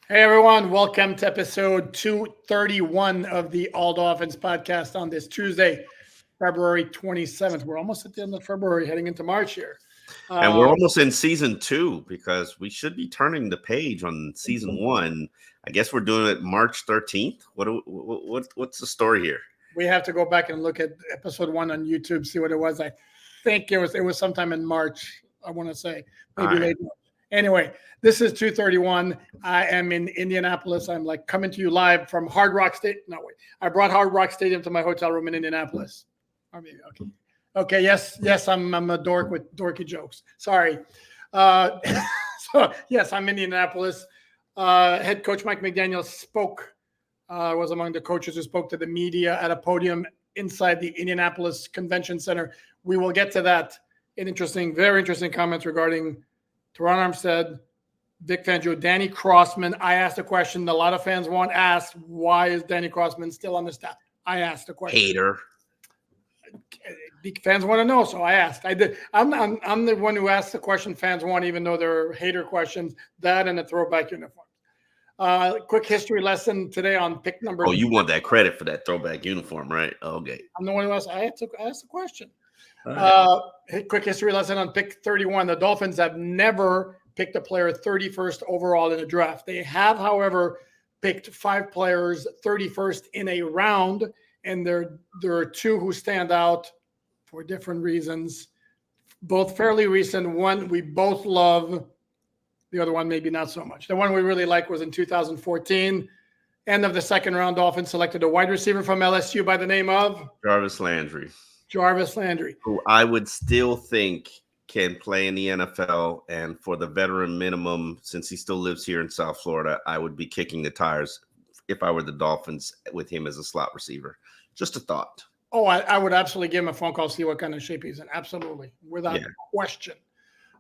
Hey everyone, welcome to episode 231 of the All Dolphins podcast on this Tuesday, February 27th. We're almost at the end of February, heading into March here. And we're Um, almost in season 2 because we should be turning the page on season 1. I guess we're doing it March 13th. What's the story here? we have to go back and look at episode 1 on YouTube, see what it was. I think it was sometime in March, I want to say, maybe All right. late March. Anyway, this is 231. I am in Indianapolis. I'm like coming to you live from Hard Rock State. No, wait. I brought Hard Rock Stadium to my hotel room in Indianapolis. Or maybe, okay. Okay, yes, I'm a dork with dorky jokes. Sorry. Uh, so, yes, I'm in Indianapolis. Head coach Mike McDaniel was among the coaches who spoke to the media at a podium inside the Indianapolis Convention Center. We will get to that in very interesting comments regarding Teron Armstead, Vic Fangio, Danny Crossman. I asked a question a lot of fans want asked, why is Danny Crossman still on the staff? I asked a question. Hater. Fans want to know, so I asked. I did. I'm the one who asked the question fans want, even though they're hater questions. That and a throwback uniform. Quick history lesson today on pick number. Oh, you want that credit for that throwback uniform, right? Okay. I'm the one who asked. I asked the question. Right. Quick history lesson on pick 31. The Dolphins have never picked a player 31st overall in a draft. They have, however, picked 5 players 31st in a round, and there are 2 who stand out for different reasons, both fairly recent. One we both love. The other one maybe not so much. The one we really like was in 2014. End of the second round, Dolphins selected a wide receiver from LSU by the name of Jarvis Landry. Who I would still think can play in the NFL, and for the veteran minimum, since he still lives here in South Florida, I would be kicking the tires if I were the Dolphins with him as a slot receiver. Just a thought. Oh, I would absolutely give him a phone call, see what kind of shape he's in. Absolutely, without question.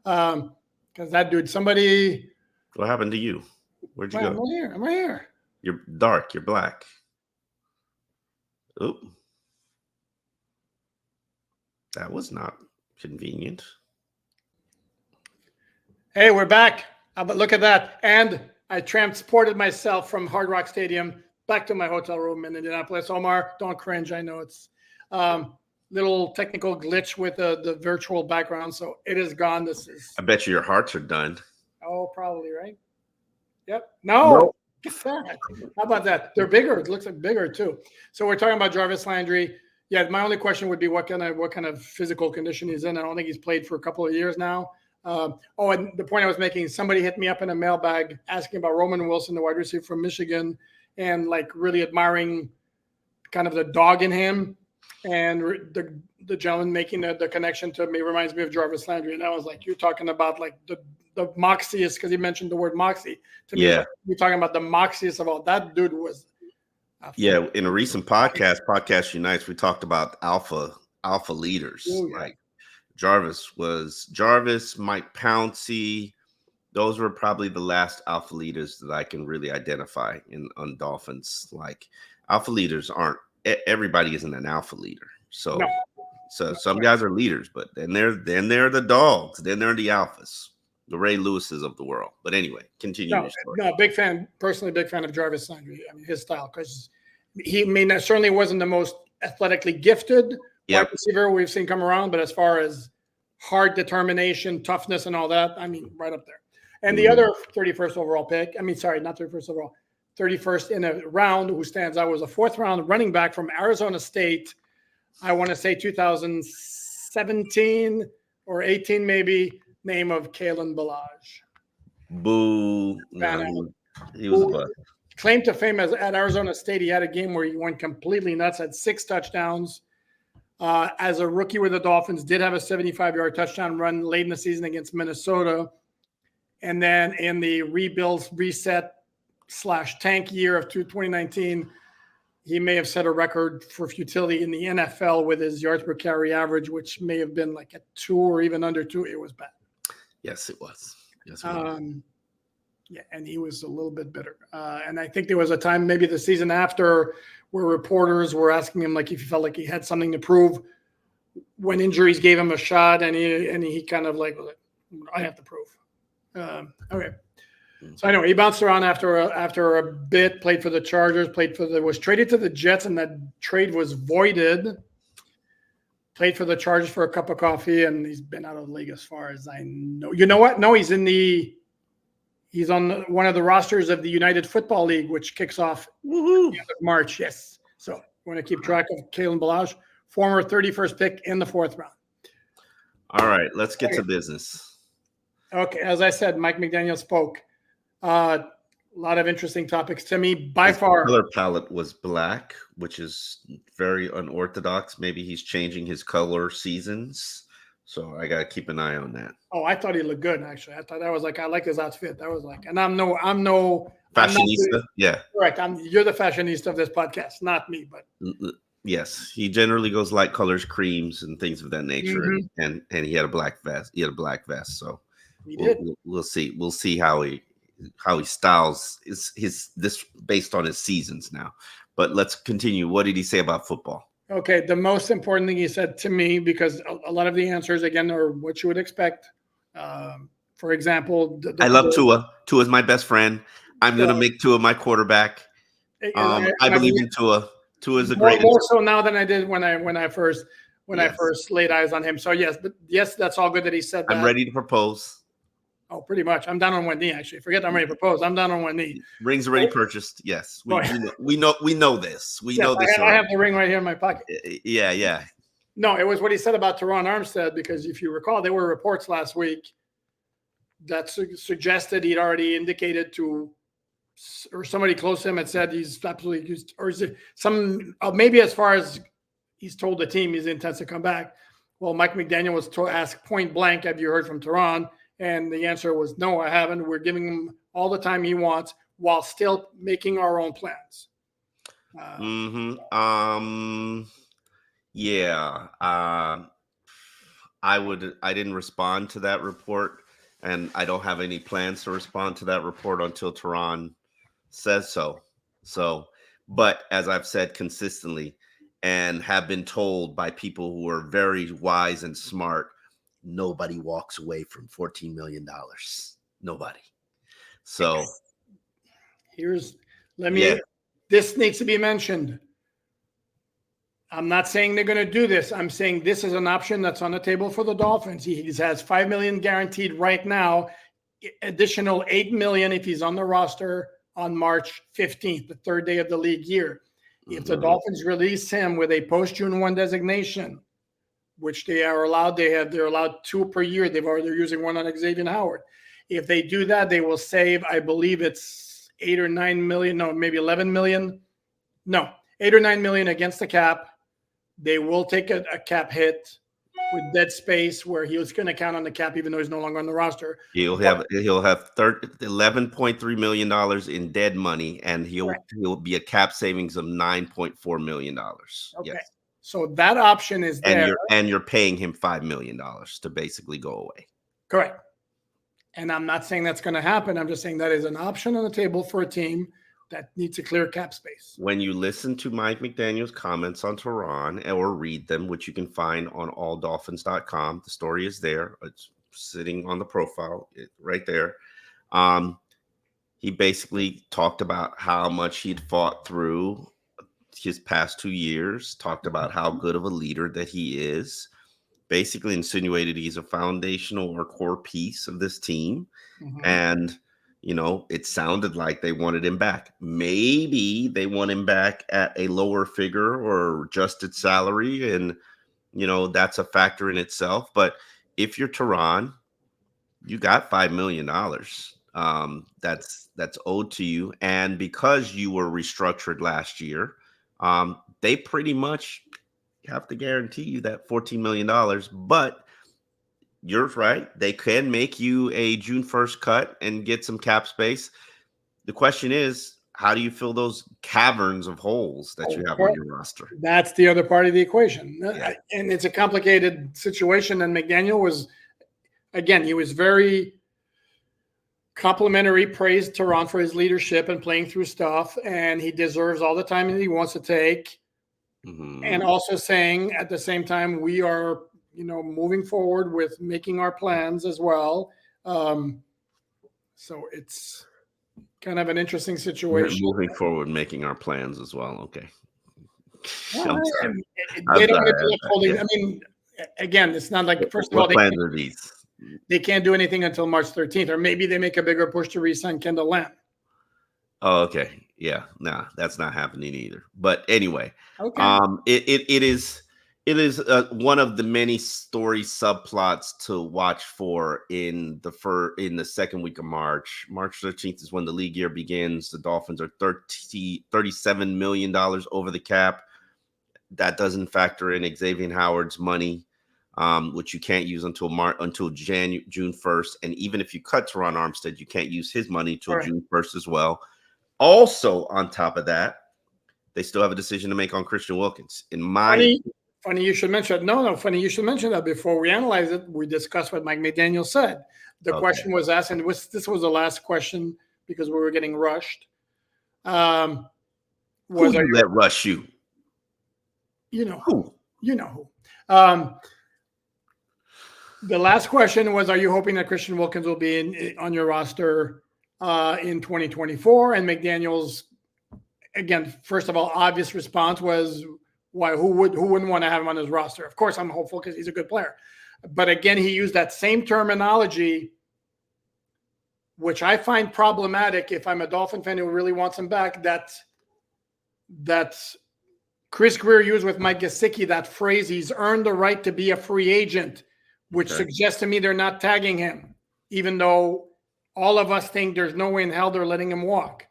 Because that dude, somebody. What happened to you? Where'd you go? I'm right here. You're dark. You're black. Oop. That was not convenient. Hey, we're back. But look at that. And I transported myself from Hard Rock Stadium back to my hotel room in Indianapolis. Omar, don't cringe. I know it's little technical glitch with the virtual background. So it is gone. I bet you your hearts are done. Oh, probably, right? Yep. No. Nope. How about that? They're bigger. It looks like bigger, too. So we're talking about Jarvis Landry. Yeah, my only question would be what kind of physical condition he's in. I don't think he's played for a couple of years now. And the point I was making, somebody hit me up in a mailbag asking about Roman Wilson, the wide receiver from Michigan, and like really admiring kind of the dog in him. And the gentleman making the connection to me reminds me of Jarvis Landry. And I was like, you're talking about like the moxiest, because he mentioned the word moxie. To me, you're talking about the moxiest of all. That dude was. Yeah, in a recent podcast Unites, we talked about alpha leaders. Ooh, yeah. Like Jarvis, Mike Pouncey. Those were probably the last alpha leaders that I can really identify on Dolphins. Like alpha leaders aren't everybody isn't an alpha leader. So some guys are leaders, but then they're the dogs. Then they're the alphas, the Ray Lewises of the world. But anyway, continue your story. No, big fan of Jarvis Landry. I mean, his style, because he certainly wasn't the most athletically gifted wide receiver we've seen come around, but as far as hard determination, toughness, and all that, I mean, right up there. And the other 31st overall pick, not 31st overall, 31st in a round, who stands out was a 4th round running back from Arizona State. I want to say 2017 or 18 maybe, name of Kalen Ballage. Boo. No, he was a bust. Claim to fame at Arizona State, he had a game where he went completely nuts, had 6 touchdowns. As a rookie with the Dolphins, did have a 75-yard touchdown run late in the season against Minnesota. And then in the reset/tank year of 2019, he may have set a record for futility in the NFL with his yards per carry average, which may have been like a 2 or even under 2. It was bad. Yes, it was. Yeah, and he was a little bit bitter. And I think there was a time, maybe the season after, where reporters were asking him like if he felt like he had something to prove when injuries gave him a shot, and he kind of like, I have to prove. Okay. So anyway, he bounced around after a bit, played for the Chargers, was traded to the Jets, and that trade was voided. Played for the Chargers for a cup of coffee, and he's been out of the league as far as I know. You know what? No, he's on one of the rosters of the United Football League, which kicks off at the end of March. Yes. So want to keep track of Kalen Balazs, former 31st pick in the 4th round. All right, let's get to business. Okay, as I said, Mike McDaniel spoke. A lot of interesting topics to me. By far, color palette was black, which is very unorthodox. Maybe he's changing his color seasons, so I got to keep an eye on that. Oh, I thought he looked good. Actually, I thought that was like, I like his outfit. That was like, and I'm no fashionista. Yeah, correct. You're the fashionista of this podcast, not me. But yes, he generally goes light colors, creams, and things of that nature. And he had a black vest. He had a black vest. So we'll see. We'll see how he styles this based on his seasons now. But let's continue. What did he say about football? Okay, the most important thing he said to me, because a lot of the answers again are what you would expect. For example, I love Tua. Tua is my best friend. I'm going to make Tua my quarterback. I believe in Tua. Tua is a great. More so now than I did when I first laid eyes on him. So yes, that's all good that he said that. I'm ready to propose. Oh, pretty much. I'm down on one knee. Actually, forget I'm ready to propose. I'm down on one knee. Rings already purchased. Yes, we know this. We know this. I have the ring right here in my pocket. Yeah. No, it was what he said about Teron Armstead, because if you recall, there were reports last week that suggested he'd already indicated to, or somebody close to him had said he's absolutely used, or is it maybe as far as he's told the team he's intends to come back. Well, Mike McDaniel was asked point blank, have you heard from Teron? And the answer was no, I haven't. We're giving him all the time he wants while still making our own plans. I didn't respond to that report, and I don't have any plans to respond to that report until Teron says so. But as I've said consistently and have been told by people who are very wise and smart, nobody walks away from $14 million. Nobody. So this needs to be mentioned. I'm not saying they're going to do this. I'm saying this is an option that's on the table for the Dolphins. He has $5 million guaranteed right now, additional $8 million if he's on the roster on March 15th, the 3rd day of the league year. If the Dolphins release him with a post-June 1 designation, which they are allowed, they're allowed 2 per year. They're using one on Xavier Howard. If they do that, they will save, I believe it's 8 or 9 million, no, maybe 11 million. No, 8 or 9 million against the cap. They will take a cap hit with dead space where he was going to count on the cap, even though he's no longer on the roster. He'll have $11.3 million in dead money, and he'll be a cap savings of $9.4 million. Okay. Yes. So that option is there. And you're paying him $5 million to basically go away. Correct. And I'm not saying that's going to happen. I'm just saying that is an option on the table for a team that needs a clear cap space. When you listen to Mike McDaniel's comments on Teron or read them, which you can find on alldolphins.com, the story is there. It's sitting on the profile right there. He basically talked about how much he'd fought through his past 2 years, talked about how good of a leader that he is, basically insinuated he's a foundational or core piece of this team. And, it sounded like they wanted him back. Maybe they want him back at a lower figure or adjusted salary. And, that's a factor in itself. But if you're Teron, you got $5 million. That's owed to you. And because you were restructured last year, they pretty much have to guarantee you that $14 million, but you're right. They can make you a June 1st cut and get some cap space. The question is, how do you fill those caverns of holes that you have on your roster? That's the other part of the equation. Yeah. And it's a complicated situation. And McDaniel was very complimentary, praised Teron for his leadership and playing through stuff. And he deserves all the time that he wants to take. And also saying at the same time, we are, moving forward with making our plans as well. So it's kind of an interesting We're situation. moving forward, making our plans as well. Okay. Well, I'm sorry. and I'm they don't sorry. get to left holding. Yeah. I mean, again, it's not like, first of all, What plans are these? they can't do anything until March 13th, or maybe they make a bigger push to re-sign Kendall Lamb. Oh, okay. Yeah. Nah, that's not happening either. But anyway, Okay. it is one of the many story subplots to watch for in the second week of March. March 13th is when the league year begins. The Dolphins are $37 million over the cap. That doesn't factor in Xavier Howard's money, which you can't use until June 1st. And even if you cut Teron Armstead, you can't use his money until June 1st as well. Also, on top of that, they still have a decision to make on Christian Wilkins. Funny you should mention. No, funny you should mention that. Before we analyze it, we discussed what Mike McDaniel said. The question was asked, and this was the last question because we were getting rushed. Who let rush you? You know who? You know who. The last question was, are you hoping that Christian Wilkins will be on your roster in 2024? And McDaniel's, again, first of all, obvious response was, why? Who wouldn't want to have him on his roster? Of course, I'm hopeful because he's a good player. But again, he used that same terminology, which I find problematic if I'm a Dolphin fan who really wants him back. That's Chris Greer used with Mike Gesicki, that phrase, he's earned the right to be a free agent, which suggests to me they're not tagging him, even though all of us think there's no way in hell they're letting him walk.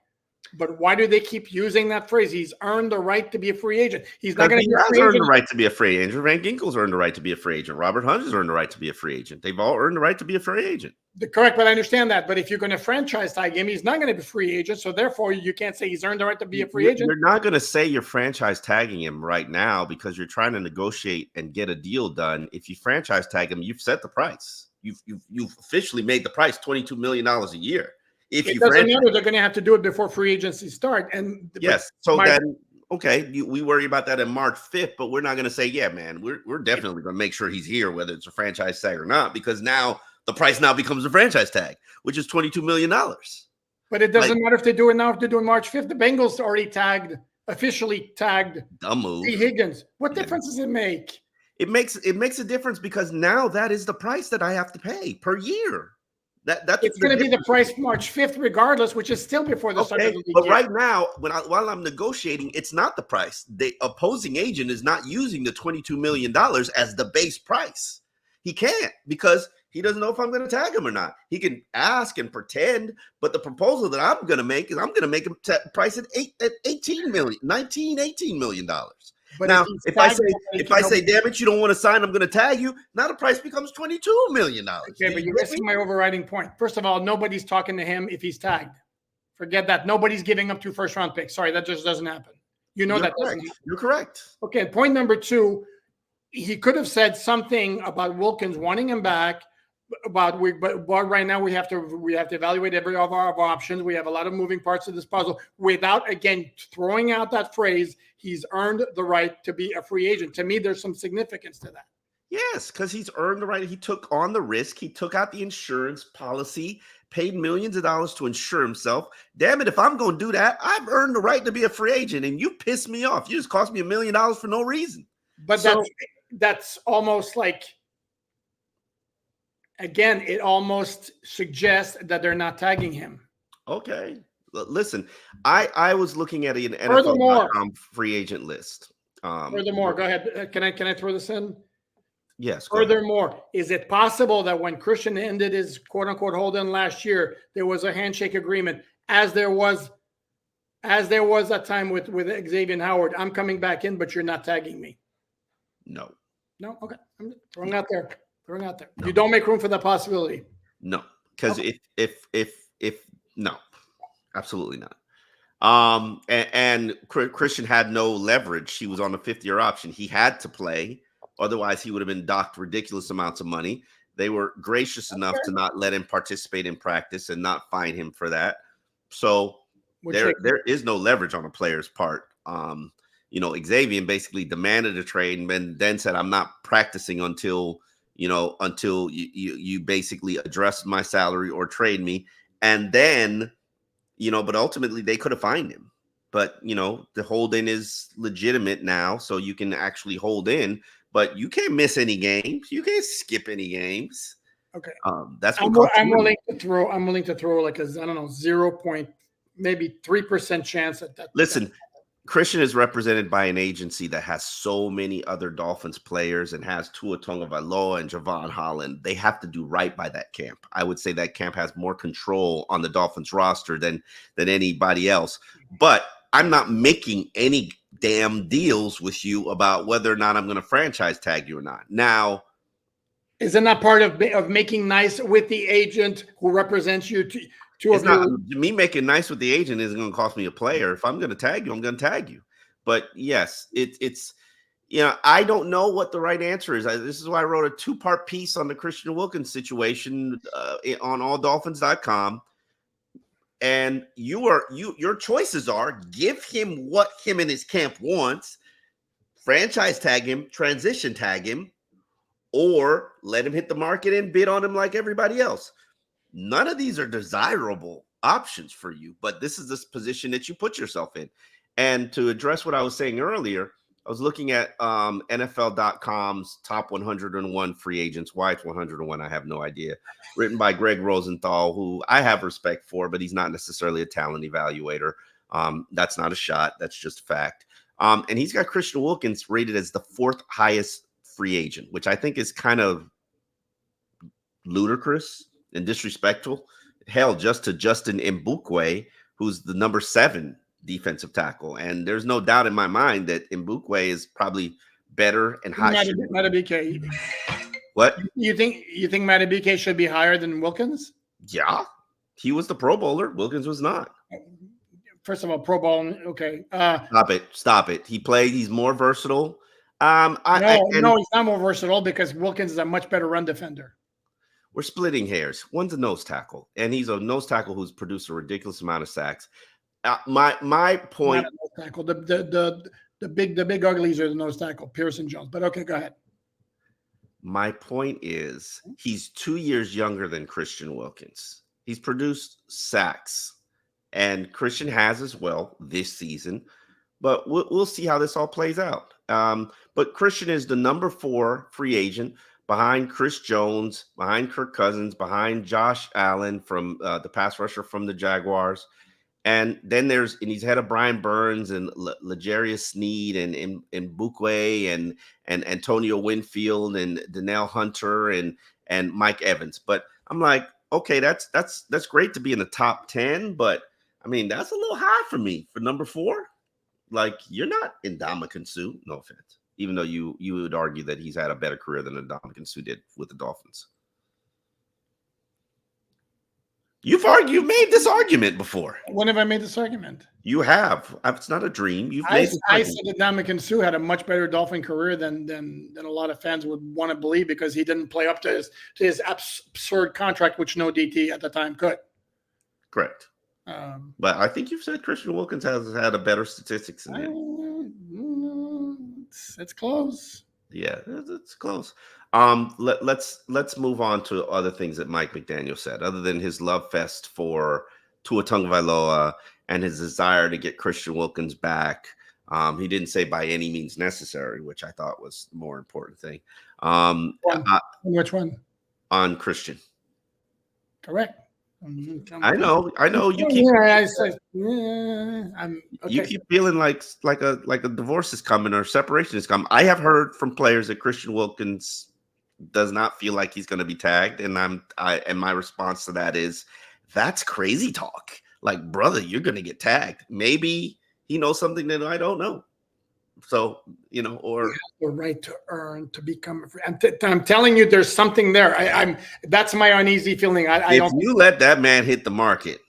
But why do they keep using that phrase? He's earned the right to be a free agent. He's not going to be a free agent. Earned the right to be a free agent. Van Ginkel's earned the right to be a free agent. Robert Hunt has earned the right to be a free agent. They've all earned the right to be a free agent. Correct, but I understand that. But if you're going to franchise tag him, he's not going to be a free agent. So therefore, you can't say he's earned the right to be a free agent. You're not going to say you're franchise tagging him right now because you're trying to negotiate and get a deal done. If you franchise tag him, you've set the price. You've officially made the price $22 million a year. If it doesn't matter, they're going to have to do it before free agency start. And yes, so then we worry about that in March 5th, but we're not going to say, yeah, man, we're definitely going to make sure he's here, whether it's a franchise tag or not, because now the price now becomes a franchise tag, which is $22 million. But it doesn't matter if they do it now, if they do it March 5th. The Bengals already officially tagged T. Higgins. What difference does it make? It makes a difference because now that is the price that I have to pay per year. It's going to be the price March 5th, regardless, which is still before the start of the league. But right now, while I'm negotiating, it's not the price. The opposing agent is not using the $22 million as the base price. He can't because he doesn't know if I'm going to tag him or not. He can ask and pretend, but the proposal that I'm going to make is I'm going to make him price at $18 million, $18 million. But now, if I say, damn it, you don't want to sign, I'm going to tag you. Now the price becomes $22 million. Okay, but you're missing my overriding point. First of all, nobody's talking to him if he's tagged. Forget that. Nobody's giving up 2 first-round picks. Sorry, that just doesn't happen. You're that doesn't happen. You're correct. Okay, point number 2, he could have said something about Wilkins wanting him back. But right now we have to evaluate every of our options. We have a lot of moving parts of this puzzle without, again, throwing out that phrase, he's earned the right to be a free agent. To me, there's some significance to that. Yes, because he's earned the right. He took on the risk. He took out the insurance policy, paid millions of dollars to insure himself. Damn it, if I'm going to do that, I've earned the right to be a free agent, and you piss me off. You just cost me $1 million for no reason. But that's almost like, again, it almost suggests that they're not tagging him. Okay. Listen, I was looking at an NFL.com free agent list. Furthermore, go ahead. Can I throw this in? Yes. Furthermore, is it possible that when Christian ended his quote-unquote hold-in last year, there was a handshake agreement, as there was that time with Xavier Howard? I'm coming back in, but you're not tagging me. No. Okay. I'm throwing out there. No. You don't make room for that possibility. No, because if no, absolutely not. And Christian had no leverage. He was on a 5th-year option. He had to play, otherwise he would have been docked ridiculous amounts of money. They were gracious enough to not let him participate in practice and not fine him for that. So there is no leverage on a player's part. Xavier basically demanded a trade and then said, "I'm not practicing until you basically address my salary or trade me." And then, but ultimately they could have fined him. But, the hold-in is legitimate now, so you can actually hold in, but you can't miss any games. You can't skip any games. Okay. That's I'm, what I'm willing to throw. I'm willing to throw like a, I don't know, 3% chance at that. Listen, Christian is represented by an agency that has so many other Dolphins players and has Tua Tagovailoa and Javon Holland. They have to do right by that camp. I would say that camp has more control on the Dolphins roster than anybody else. But I'm not making any damn deals with you about whether or not I'm going to franchise tag you or not. Now, isn't that part of making nice with the agent who represents you? It's not me making nice with the agent isn't going to cost me a player. If I'm going to tag you, I'm going to tag you. But yes, it's I don't know what the right answer is. This is why I wrote a 2-part piece on the Christian Wilkins situation on alldolphins.com. And your choices are: give him what him and his camp wants, franchise tag him, transition tag him, or let him hit the market and bid on him like everybody else. None of these are desirable options for you, but this is this position that you put yourself in. And to address what I was saying earlier, I was looking at NFL.com's top 101 free agents. Why it's 101, I have no idea. Written by Greg Rosenthal, who I have respect for, but he's not necessarily a talent evaluator. That's not a shot. That's just a fact. And he's got Christian Wilkins rated as the 4th highest free agent, which I think is kind of ludicrous and disrespectful. Hell, just to Justin Mbukwe, who's the number 7 defensive tackle. And there's no doubt in my mind that Mbukwe is probably better and higher. Madubuike. What? You think Madubuike should be higher than Wilkins? Yeah. He was the Pro Bowler. Wilkins was not. First of all, Pro Bowl. Okay. Stop it. He's more versatile. No, he's not more versatile because Wilkins is a much better run defender. We're splitting hairs. One's a nose tackle, and he's a nose tackle who's produced a ridiculous amount of sacks. My point. Not a nose tackle. The big uglies are the nose tackle, Pearson Jones. But okay, go ahead. My point is he's 2 years younger than Christian Wilkins. He's produced sacks, and Christian has as well this season. But we'll see how this all plays out. But Christian is the number 4 free agent, behind Chris Jones, behind Kirk Cousins, behind Josh Allen from the pass rusher from the Jaguars. And then he's ahead of Brian Burns and L'Jarius Sneed and Mbukwe and Antonio Winfield and Danielle Hunter and Mike Evans. But I'm like, okay, that's great to be in the top 10, but I mean, that's a little high for me for number 4. Like, you're not Ndamukong Suh, no offense. Even though you would argue that he's had a better career than Ndamukong Suh did with the Dolphins. You've made this argument before. When have I made this argument? You have. It's not a dream. I said that Ndamukong Suh had a much better Dolphin career than a lot of fans would want to believe because he didn't play up to his absurd contract, which no DT at the time could. Correct. But I think you've said Christian Wilkins has had a better statistics than him. It's close. Yeah, it's close. Let's move on to other things that Mike McDaniel said, other than his love fest for Tua Tagovailoa and his desire to get Christian Wilkins back. He didn't say by any means necessary, which I thought was the more important thing. Which one? On Christian. Correct. I know. You keep. You keep feeling like a divorce is coming or separation is coming. I have heard from players that Christian Wilkins does not feel like he's going to be tagged, and and my response to that is, that's crazy talk. Like, brother, you're going to get tagged. Maybe he knows something that I don't know. So, or you have the right to earn to become a free. I'm telling you, there's something there. That's my uneasy feeling. If you let that man hit the market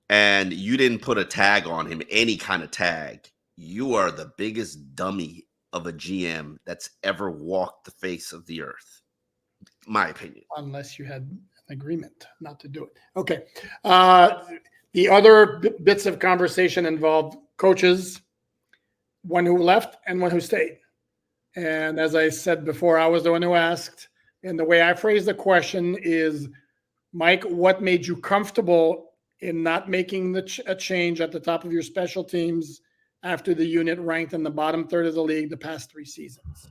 and you didn't put a tag on him, any kind of tag, you are the biggest dummy of a GM that's ever walked the face of the earth. My opinion. Unless you had an agreement not to do it. Okay. The other bits of conversation involved coaches, one who left and one who stayed. And as I said before, I was the one who asked. And the way I phrased the question is, Mike, what made you comfortable in not making a change at the top of your special teams after the unit ranked in the bottom third of the league the past 3 seasons?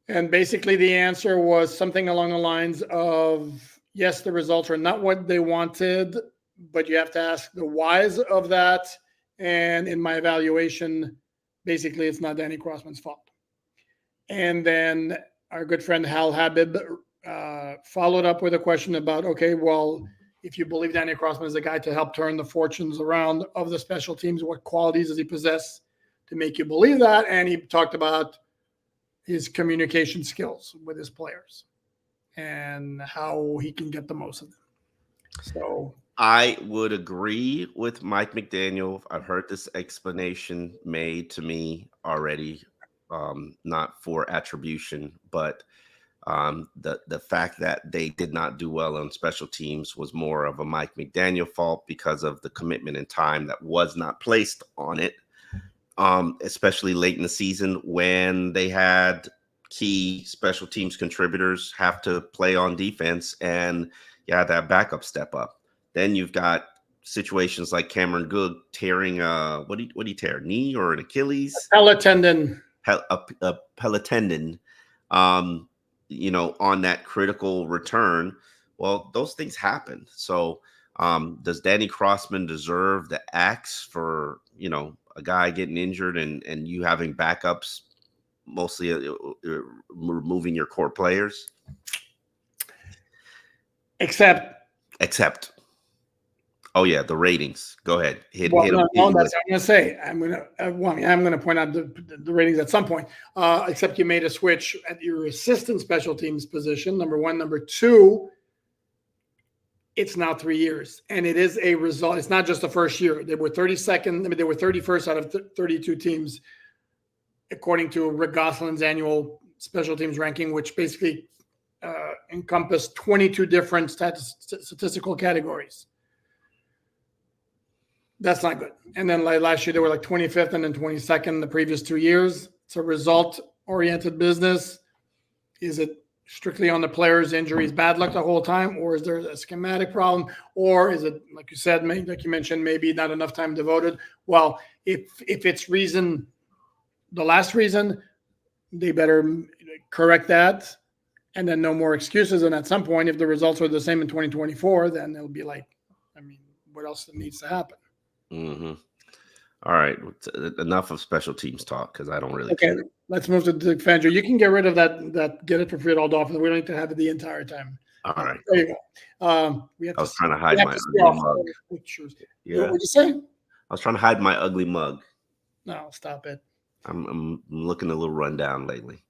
And basically the answer was something along the lines of, yes, the results are not what they wanted, but you have to ask the whys of that. And in my evaluation, basically it's not Danny Crossman's fault. And then our good friend Hal Habib followed up with a question about, okay, well, if you believe Danny Crossman is the guy to help turn the fortunes around of the special teams, what qualities does he possess to make you believe that? And he talked about his communication skills with his players and how he can get the most of them. So I would agree with Mike McDaniel. I've heard this explanation made to me already, not for attribution, but the fact that they did not do well on special teams was more of a Mike McDaniel fault because of the commitment and time that was not placed on it, especially late in the season when they had key special teams contributors have to play on defense and you had that backup step up. Then you've got situations like Cameron Good tearing what do you tear, knee or an Achilles? Patella tendon. A patella tendon. On that critical return. Well, those things happen. So does Danny Crossman deserve the axe for, a guy getting injured and you having backups, mostly removing your core players? Except. Oh yeah, the ratings. Go ahead. Hit No, them. that's what I'm going to say. I'm going to point out the ratings at some point. Except you made a switch at your assistant special teams position. Number one, number two. It's now 3 years, and it is a result. It's not just the first year. They were 32nd. I mean, they were 31st out of 32 teams, according to Rick Gosselin's annual special teams ranking, which basically encompassed 22 different statistical categories. That's not good. And then like last year, they were like 25th and then 22nd the previous 2 years. It's a result-oriented business. Is it strictly on the players' injuries, bad luck the whole time, or is there a schematic problem, or is it, like you said, like you mentioned, maybe not enough time devoted? Well, if it's the last reason, they better correct that, and then no more excuses. And at some point, if the results are the same in 2024, then it'll be like, what else needs to happen? Mm-hmm. All right. Enough of special teams talk because I don't really care. Let's move to Dick Fangio. You can get rid of that get it for free at all Dolphins. We don't need to have it the entire time. All right. There you go. I was trying to hide my ugly mug. Pictures. Yeah. What did you say? I was trying to hide my ugly mug. No, stop it. I'm looking a little run down lately.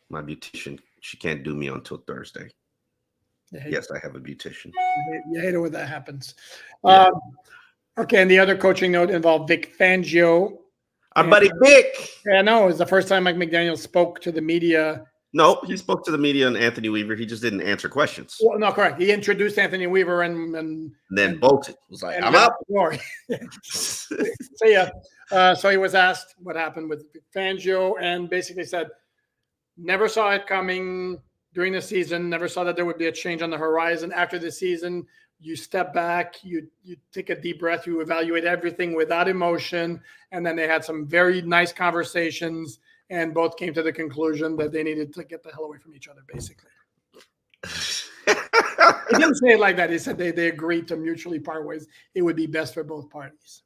My beautician, she can't do me until Thursday. Yes, I have a beautician. You hate it when that happens. Yeah. Okay, and the other coaching note involved Vic Fangio. Our buddy Vic. Yeah, no, it was the first time Mike McDaniel spoke to the media. No, he spoke to the media and Anthony Weaver. He just didn't answer questions. Well, no, correct. He introduced Anthony Weaver and then bolted. Was like, I'm out. So yeah, so he was asked what happened with Vic Fangio and basically said, never saw it coming during the season, never saw that there would be a change on the horizon after the season. You step back, you take a deep breath, you evaluate everything without emotion. And then they had some very nice conversations and both came to the conclusion that they needed to get the hell away from each other, basically. He didn't say it like that. He said they agreed to mutually part ways. It would be best for both parties.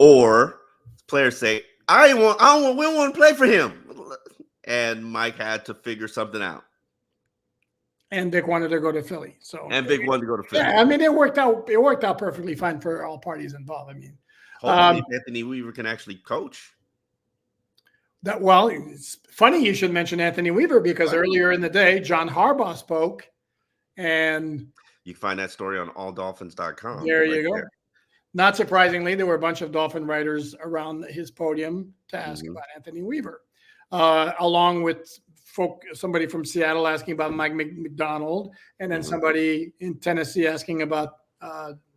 Or players say, we don't want to play for him. And Mike had to figure something out. And Vic wanted to go to Philly. Vic wanted to go to Philly. Yeah, it worked out perfectly fine for all parties involved. Hopefully Anthony Weaver can actually coach. It's funny you should mention Anthony Weaver because earlier in the day, John Harbaugh spoke, and you can find that story on alldolphins.com. There you go. Not surprisingly, there were a bunch of Dolphin writers around his podium to ask about Anthony Weaver, along with somebody from Seattle asking about Mike McDonald, and then somebody in Tennessee asking about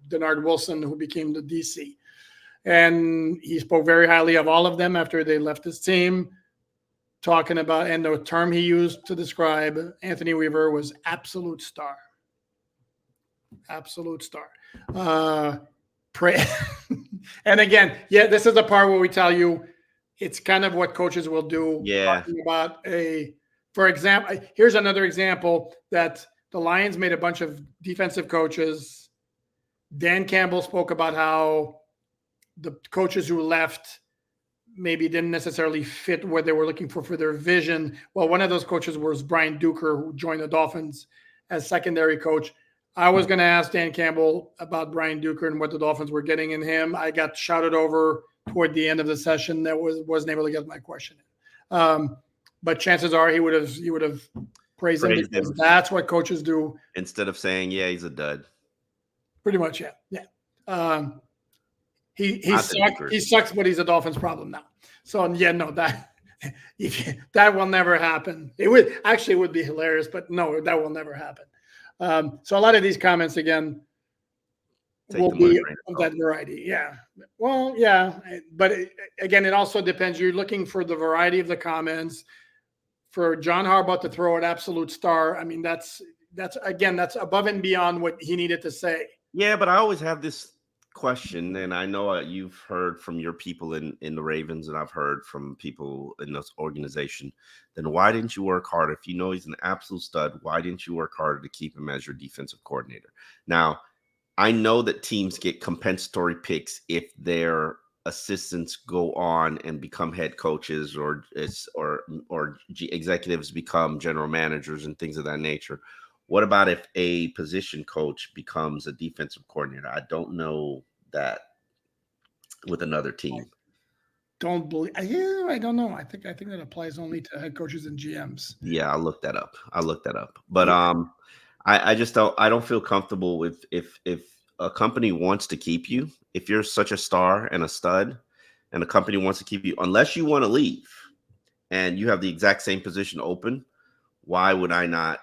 Denard Wilson, who became the DC. And he spoke very highly of all of them after they left his team. talking about, and the term he used to describe Anthony Weaver was absolute star. Absolute star. Pray. And again, yeah, this is the part where we tell you it's kind of what coaches will do. Yeah. Talking about for example, here's another example that the Lions made a bunch of defensive coaches. Dan Campbell spoke about how the coaches who left maybe didn't necessarily fit what they were looking for their vision. Well, one of those coaches was Brian Duker, who joined the Dolphins as secondary coach. I was going to ask Dan Campbell about Brian Duker and what the Dolphins were getting in him. I got shouted over toward the end of the session that wasn't able to get my question in. But chances are he would have praised him because that's what coaches do. Instead of saying, yeah, he's a dud. Pretty much, yeah. Yeah. He sucks, but he's a Dolphins problem now. So yeah, no, that will never happen. It would be hilarious, but no, that will never happen. So a lot of these comments again will be of that variety. Yeah. Well, yeah, but again, it also depends. You're looking for the variety of the comments. For John Harbaugh to throw an absolute star, I mean, that's above and beyond what he needed to say. Yeah, but I always have this question, and I know you've heard from your people in the Ravens, and I've heard from people in this organization. Then why didn't you work harder? If you know he's an absolute stud, why didn't you work harder to keep him as your defensive coordinator? Now, I know that teams get compensatory picks if their assistants go on and become head coaches, or executives become general managers and things of that nature. What about if a position coach becomes a defensive coordinator? I don't know that with another team. Don't believe. Yeah, I don't know. I think that applies only to head coaches and GMs. Yeah, I'll look that up. But I just don't feel comfortable with if a company wants to keep you, if you're such a star and a stud, and a company wants to keep you, unless you want to leave and you have the exact same position open, why would I not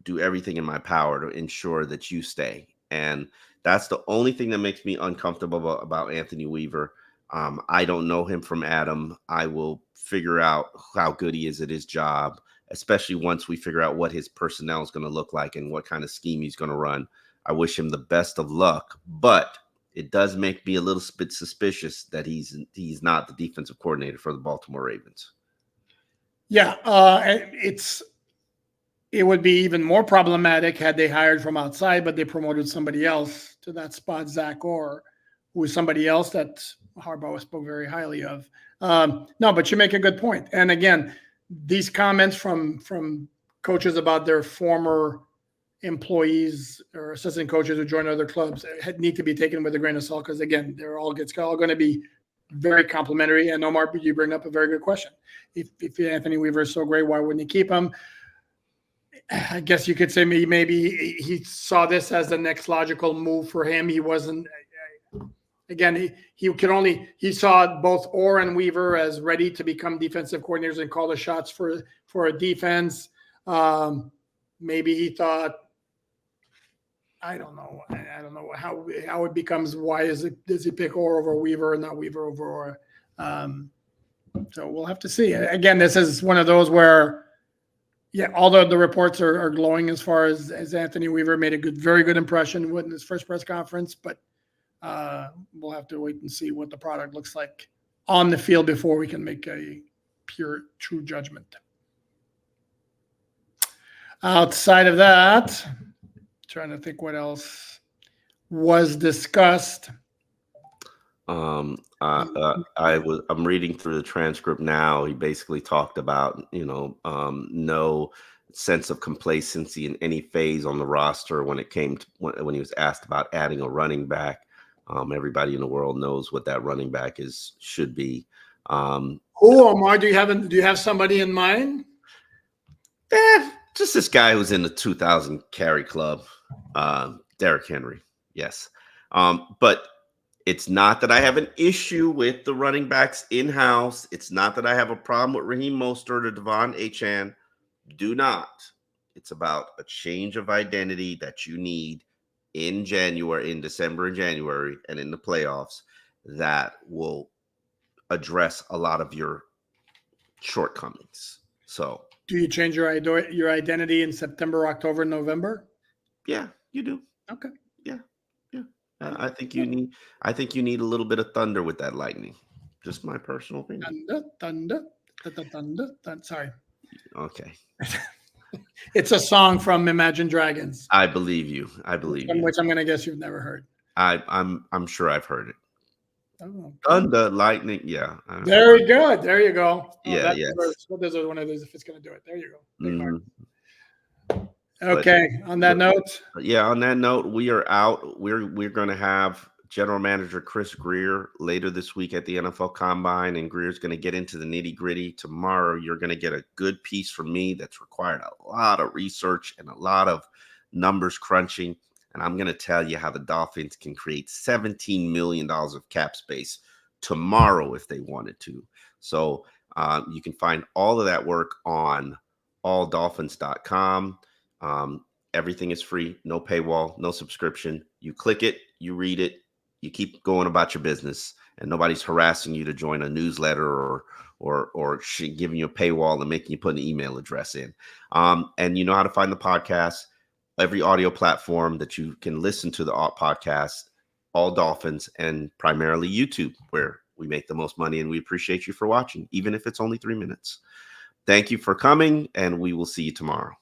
do everything in my power to ensure that you stay? And that's the only thing that makes me uncomfortable about Anthony Weaver. I don't know him from Adam. I will figure out how good he is at his job, especially once we figure out what his personnel is going to look like and what kind of scheme he's going to run. I wish him the best of luck, but it does make me a little bit suspicious that he's not the defensive coordinator for the Baltimore Ravens. Yeah, it would be even more problematic had they hired from outside, but they promoted somebody else to that spot, Zach Orr, who is somebody else that Harbaugh spoke very highly of. No, but you make a good point. And again, these comments from coaches about their former employees or assistant coaches who join other clubs need to be taken with a grain of salt, because again, they're all going to be very complimentary. And Omar, you bring up a very good question. If Anthony Weaver is so great, why wouldn't he keep him? I guess you could say maybe he saw this as the next logical move for him. He wasn't. Again, he saw both Orr and Weaver as ready to become defensive coordinators and call the shots for a defense. Maybe he thought, I don't know how it becomes. Why does he pick Orr over Weaver and not Weaver over Orr? So we'll have to see. Again, this is one of those where, yeah, although the reports are glowing as far as Anthony Weaver made a very good impression in his first press conference, but we'll have to wait and see what the product looks like on the field before we can make a true judgment. Outside of that, trying to think what else was discussed. I'm reading through the transcript now. He basically talked about, no sense of complacency in any phase on the roster when it came to when he was asked about adding a running back. Everybody in the world knows what that running back should be. Who, Omar? Do you have somebody in mind? Just this guy who's in the 2,000 carry club, Derrick Henry. Yes, but it's not that I have an issue with the running backs in-house. It's not that I have a problem with Raheem Mostert or Devon Achane. Do not. It's about a change of identity that you need in December and January, and in the playoffs that will address a lot of your shortcomings. So Do you change your identity in September, October, November? yeah, you do. Okay. Yeah, yeah. I think you need. I think you need a little bit of thunder with that lightning. Just my personal opinion. Thunder, thunder, thunder, thunder, thunder. Sorry. Okay, It's a song from Imagine Dragons, I believe you. I believe you. which I'm going to guess you've never heard. I'm sure I've heard it. Oh, okay. Thunder, lightning. Yeah. Very good. There you go. Oh, Yeah. that Yes. deserves one of these if it's going to do it. There you go. Big mark. Mhm. Okay. On that note, Yeah, on that note, we are out. We're going to have General Manager Chris Greer later this week at the NFL Combine, and Greer's going to get into the nitty gritty. Tomorrow, you're going to get a good piece from me that's required a lot of research and a lot of numbers crunching, and I'm going to tell you how the Dolphins can create $17 million of cap space tomorrow if they wanted to. So you can find all of that work on alldolphins.com. Everything is free, no paywall, no subscription. You click it, you read it, you keep going about your business, and nobody's harassing you to join a newsletter or giving you a paywall and making you put an email address in. And you know how to find the podcast, every audio platform that you can listen to the podcast, All Dolphins, and primarily YouTube, where we make the most money, and we appreciate you for watching, even if it's only 3 minutes. Thank you for coming, and we will see you tomorrow.